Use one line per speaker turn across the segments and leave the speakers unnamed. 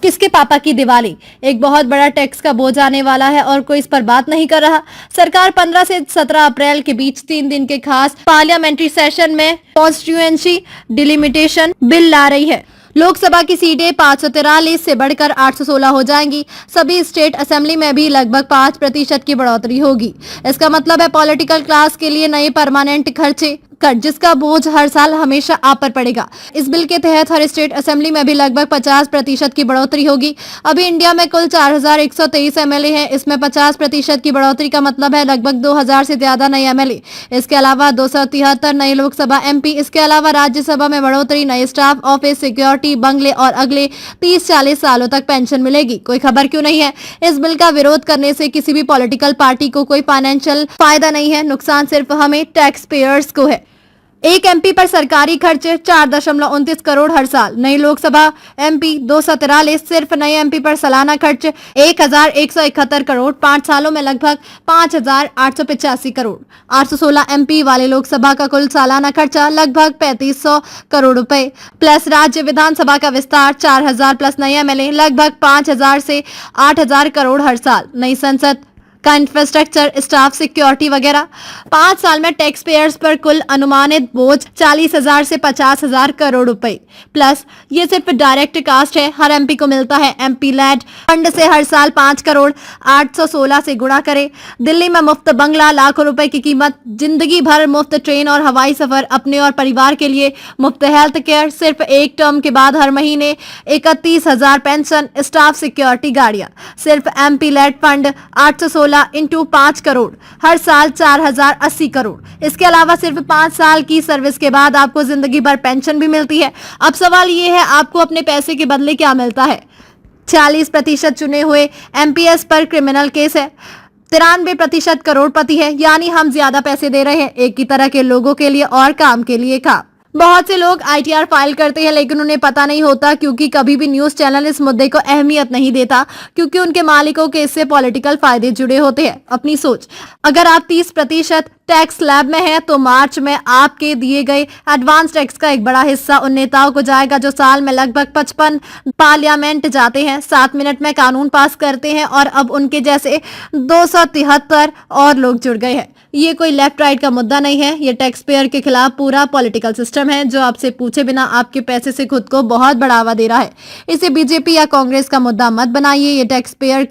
किसके पापा की दिवाली। एक बहुत बड़ा टैक्स का बोझ आने वाला है और कोई इस पर बात नहीं कर रहा। सरकार 15 से 17 अप्रैल के बीच 3 दिन के खास पार्लियामेंट्री सेशन में कॉन्स्टिट्यूएंसी डिलिमिटेशन बिल ला रही है। लोकसभा की सीटें 543 से बढ़कर 816 हो जाएंगी। सभी स्टेट असेंबली में भी लगभग 5% की बढ़ोतरी होगी। इसका मतलब है पॉलिटिकल क्लास के लिए नए परमानेंट खर्चे जिसका बोझ हर साल हमेशा आप पर पड़ेगा। इस बिल के तहत हर स्टेट असेंबली में भी लगभग 50% की बढ़ोतरी होगी। अभी इंडिया में कुल 4123 एमएलए हैं। इसमें 50% की बढ़ोतरी का मतलब है लगभग 2000 से ज्यादा नए एमएलए। इसके अलावा 273 नए लोकसभा एमपी। इसके अलावा राज्यसभा में बढ़ोतरी, नए स्टाफ, ऑफिस, सिक्योरिटी, बंगले और अगले 30-40 सालों तक पेंशन मिलेगी। कोई खबर क्यों नहीं है? इस बिल का विरोध करने से किसी भी पॉलिटिकल पार्टी को कोई फाइनेंशियल फायदा नहीं है। नुकसान सिर्फ हमें टैक्स पेयर्स को है। एक एमपी पर सरकारी खर्च 4.29 करोड़ हर साल। नई लोकसभा एमपी 243। सिर्फ नए एमपी पर सालाना खर्च 1171 करोड़। 5 सालों में लगभग 5885 करोड़। 816 एमपी वाले लोकसभा का कुल सालाना खर्चा लगभग 3500 करोड़ रुपए। प्लस राज्य विधानसभा का विस्तार 4000 प्लस नए एमएलए लगभग 5000 से 8000 करोड़ हर साल। नई संसद का इंफ्रास्ट्रक्चर, स्टाफ, सिक्योरिटी वगैरह। 5 साल में टैक्स पेयर्स पर कुल अनुमानित बोझ 40,000 से 50,000 करोड़ रुपए। प्लस ये सिर्फ डायरेक्ट कास्ट है। हर एमपी को मिलता है एमपी लैड फंड से हर साल 5 करोड़। 816 से गुणा करें। दिल्ली में मुफ्त बंगला, लाखों रुपए की कीमत, जिंदगी भर मुफ्त ट्रेन और हवाई सफर, अपने और परिवार के लिए मुफ्त हेल्थ केयर, सिर्फ एक टर्म के बाद हर महीने 31,000 पेंशन, स्टाफ, सिक्योरिटी, गाड़ियां। सिर्फ MP LAD fund 816 into 5 crore हर साल 4080 करोड़। इसके अलावा सिर्फ 5 साल की सर्विस के बाद आपको जिंदगी भर पेंशन भी मिलती है। अब सवाल ये है, आपको अपने पैसे के बदले क्या मिलता है? 40% चुने हुए एमपीएस पर क्रिमिनल केस है। 93% करोड़पति है, यानी हम ज्यादा पैसे दे रहे हैं एक ही तरह के लोगों के लिए और काम के लिए काम। बहुत से लोग आईटीआर फाइल करते हैं लेकिन उन्हें पता नहीं होता, क्योंकि कभी भी न्यूज चैनल इस मुद्दे को अहमियत नहीं देता, क्योंकि उनके मालिकों के इससे पॉलिटिकल फायदे जुड़े होते हैं। अपनी सोच, अगर आप 30% टैक्स स्लैब में है तो मार्च में आपके दिए गए एडवांस टैक्स का एक बड़ा हिस्सा उन नेताओं को जाएगा जो साल में लगभग 55 पार्लियामेंट जाते हैं, 7 मिनट में कानून पास करते हैं, और अब उनके जैसे 273 और लोग जुड़ गए हैं। ये कोई लेफ्ट राइट का मुद्दा नहीं है, ये टैक्स पेयर के खिलाफ पूरा पॉलिटिकल सिस्टम है जो आपसे पूछे बिना आपके पैसे से खुद को बहुत बढ़ावा दे रहा है। इसे बीजेपी या कांग्रेस का मुद्दा मत बनाइए। ये टैक्स पेयर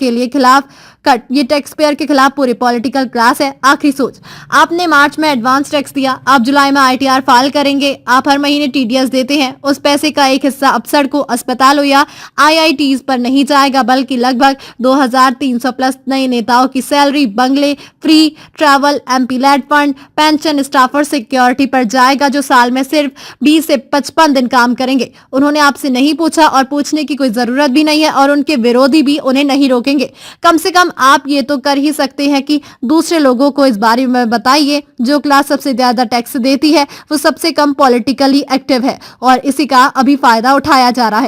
के खिलाफ पूरी पॉलिटिकल क्लास है। आखिरी सोच, आपने मार्च में एडवांस टैक्स दिया, आप जुलाई में आईटीआर फाइल करेंगे, आप हर महीने टीडीएस देते हैं, उस पैसे का एक हिस्सा अब सड़कों, अस्पतालों या आईआईटीज पर नहीं जाएगा, बल्कि लगभग 2300 प्लस नए नेताओं की सैलरी, बंगले, free travel, MP LAD fund, pension, staff और सिक्योरिटी पर जाएगा, जो साल में सिर्फ 20 से 55 दिन काम करेंगे। उन्होंने आपसे नहीं पूछा और पूछने की कोई जरूरत भी नहीं है, और उनके विरोधी भी उन्हें नहीं रोकेंगे। कम से कम आप ये तो कर ही सकते हैं कि दूसरे लोगों को इस बारे में बताइए। जो क्लास सबसे ज्यादा टैक्स देती है वो सबसे कम पॉलिटिकली एक्टिव है और इसी का अभी फायदा उठाया जा रहा है।